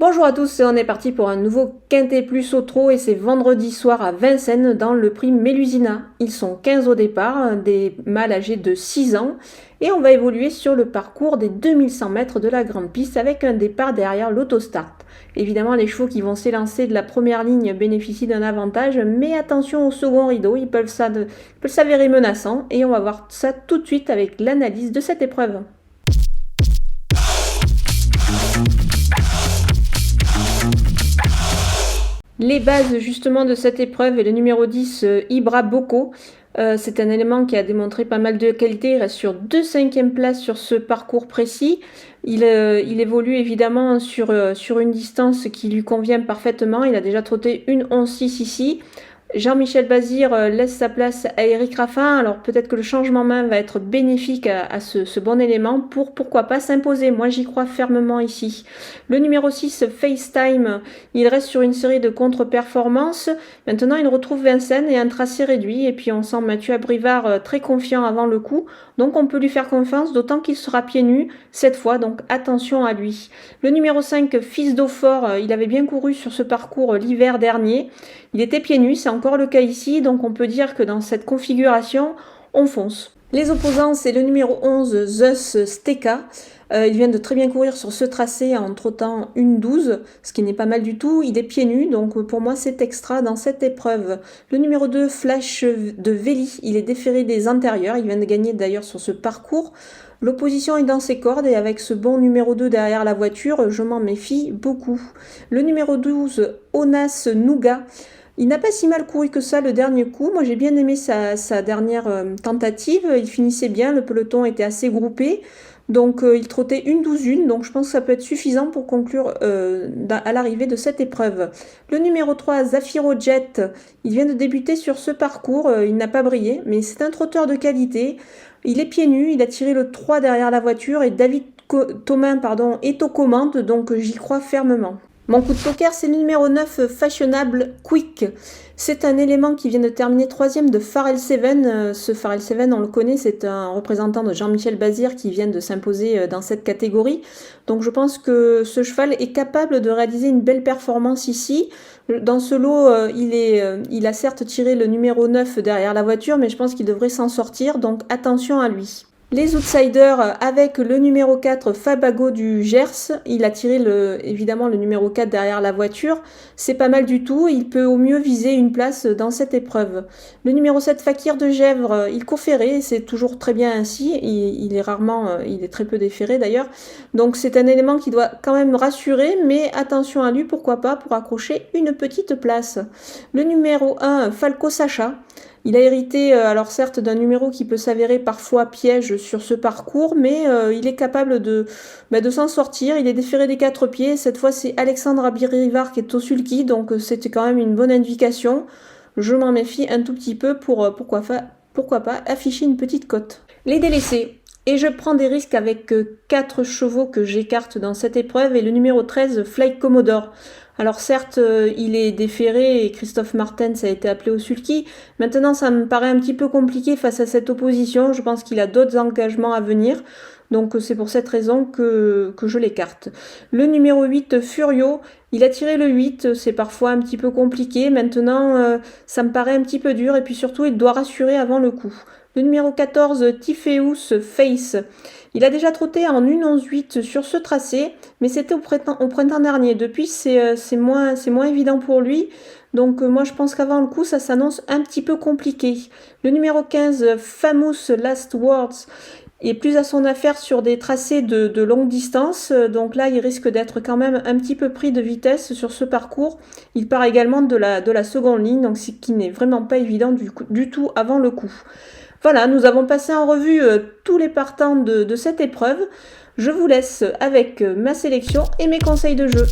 Bonjour à tous, on est parti pour un nouveau Quintet Plus au trot et c'est vendredi soir à Vincennes dans le prix Mélusina. Ils sont 15 au départ, des mâles âgés de 6 ans et on va évoluer sur le parcours des 2100 mètres de la grande piste avec un départ derrière l'autostart. Évidemment, les chevaux qui vont s'élancer de la première ligne bénéficient d'un avantage, mais attention au second rideau, ils peuvent s'avérer menaçants et on va voir ça tout de suite avec l'analyse de cette épreuve. Les bases justement de cette épreuve est le numéro 10, Ibra Boko. C'est un élément qui a démontré pas mal de qualité. Il reste sur 2 5e places sur ce parcours précis. Il évolue évidemment sur une distance qui lui convient parfaitement. Il a déjà trotté une 11-6 ici. Jean-Michel Bazir laisse sa place à Eric Raffin. Alors peut-être que le changement main va être bénéfique à ce bon élément pour pourquoi pas s'imposer. Moi j'y crois fermement ici. Le numéro 6, FaceTime, il reste sur une série de contre-performances. Maintenant il retrouve Vincennes et un tracé réduit. Et puis on sent Mathieu Abrivard très confiant avant le coup. Donc on peut lui faire confiance, d'autant qu'il sera pieds nus cette fois. Donc attention à lui. Le numéro 5, Fils d'Eau-Fort, il avait bien couru sur ce parcours l'hiver dernier. Il était pieds nus, c'est encore le cas ici, donc on peut dire que dans cette configuration, on fonce. Les opposants, c'est le numéro 11, Zeus Steka. Il vient de très bien courir sur ce tracé en trottant une 12, ce qui n'est pas mal du tout. Il est pieds nus, donc pour moi c'est extra dans cette épreuve. Le numéro 2, Flash de Véli, il est déféré des antérieurs. Il vient de gagner d'ailleurs sur ce parcours. L'opposition est dans ses cordes et avec ce bon numéro 2 derrière la voiture, je m'en méfie beaucoup. Le numéro 12, Onas Nouga. Il n'a pas si mal couru que ça le dernier coup. Moi, j'ai bien aimé sa dernière tentative. Il finissait bien, le peloton était assez groupé. Donc, il trottait une 12-1. Donc, je pense que ça peut être suffisant pour conclure à l'arrivée de cette épreuve. Le numéro 3, Zafiro Jet, il vient de débuter sur ce parcours. Il n'a pas brillé, mais c'est un trotteur de qualité. Il est pieds nus. Il a tiré le 3 derrière la voiture et David Thomain est aux commandes. Donc, j'y crois fermement. Mon coup de poker, c'est le numéro 9, Fashionable Quick. C'est un élément qui vient de terminer 3e de Pharrell Seven. Ce Pharrell Seven, on le connaît, c'est un représentant de Jean-Michel Bazir qui vient de s'imposer dans cette catégorie. Donc je pense que ce cheval est capable de réaliser une belle performance ici. Dans ce lot, il a certes tiré le numéro 9 derrière la voiture, mais je pense qu'il devrait s'en sortir, donc attention à lui. Les outsiders avec le numéro 4, Fabago du Gers. Il a tiré évidemment le numéro 4 derrière la voiture. C'est pas mal du tout. Il peut au mieux viser une place dans cette épreuve. Le numéro 7, Fakir de Gèvres, il court ferré. C'est toujours très bien ainsi. Il est très peu déféré d'ailleurs. Donc c'est un élément qui doit quand même rassurer. Mais attention à lui, pourquoi pas, pour accrocher une petite place. Le numéro 1, Falco Sacha. Il a hérité, alors certes, d'un numéro qui peut s'avérer parfois piège sur ce parcours, mais il est capable de s'en sortir. Il est déféré des 4 pieds. Cette fois, c'est Alexandre Abrivard qui est au sulky, donc c'était quand même une bonne indication. Je m'en méfie un tout petit peu pour, pourquoi pas, afficher une petite cote. Les délaissés. Et je prends des risques avec 4 chevaux que j'écarte dans cette épreuve et le numéro 13, Fly Commodore. Alors certes, il est déféré et Christophe Martens a été appelé au sulky. Maintenant, ça me paraît un petit peu compliqué face à cette opposition. Je pense qu'il a d'autres engagements à venir. Donc c'est pour cette raison que je l'écarte. Le numéro 8, Furio, il a tiré le 8. C'est parfois un petit peu compliqué. Maintenant, ça me paraît un petit peu dur. Et puis surtout, il doit rassurer avant le coup. Le numéro 14, Tifeus Face. Il a déjà trotté en 1-11-8 sur ce tracé, mais c'était au printemps dernier. Depuis, c'est moins évident pour lui. Donc moi, je pense qu'avant le coup, ça s'annonce un petit peu compliqué. Le numéro 15, Famous Last Words, est plus à son affaire sur des tracés de longue distance. Donc là, il risque d'être quand même un petit peu pris de vitesse sur ce parcours. Il part également de la seconde ligne, donc ce qui n'est vraiment pas évident du tout avant le coup. Voilà, nous avons passé en revue tous les partants de cette épreuve. Je vous laisse avec ma sélection et mes conseils de jeu.